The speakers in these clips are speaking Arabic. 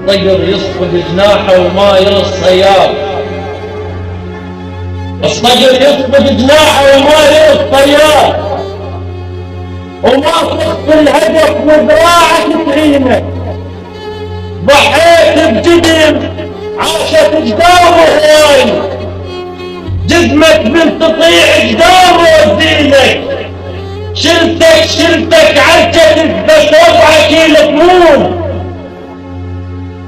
الطير يصفق جناحه وما يرى الصياد. الطير يصفق جناحه وما يرى الصياد، وما تخفي الهدف وذراعك تعينه. ضحيت بجدم عاشت قدامه هواي، جسمك بنت تطيع قدامه ودينك. شلتك عجتك بس 4 كيلو تمون.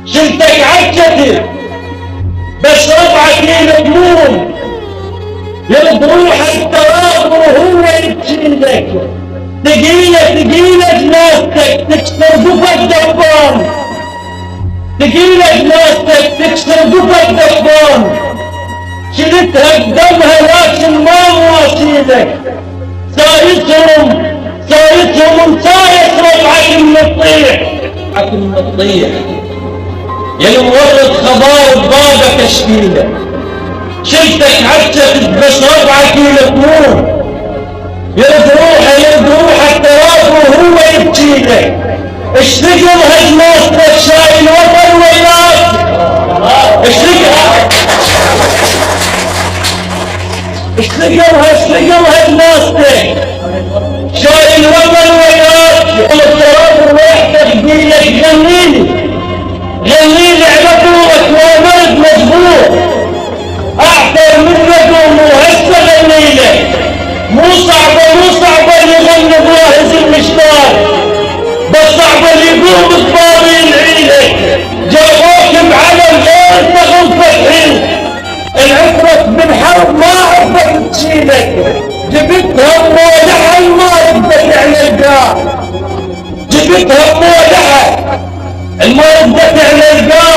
شلتك عجتك بس 4 كيلو تمون. يرد روحك التراب وهو يبكيلك. ثقيلة جنازتك تكسر قفك دبان. ثقيلة جنازتك تكسر قفك دبان. شلتها بدمها لكن ما مواسيلك. سايسهم ومسايس ربعك من الطيح. يا المورد خضار بابك اشكيله. شلتك عجتك بس 4 كيلو تمون. يرد روحك التراب وهو يبكيلك. اشتقل هجناستك شايل وطن وياك. اشتقلها هجناستك شايل وطن وياك. التراب روحتك بيلك غنيلي على طولك وامرك مجبور. اعطر من نجوم وهسه غنيلك. مو صعبة يغني بواهز المشتار، بس صعبة اللي يقوم بطباري العيلك. جابوك بعلم غير انت غلطك حين. العفرك بالحرب ما عرفت تشيلك. جبتها بمولعها ما ردت على القاع. ما ردت على القاع.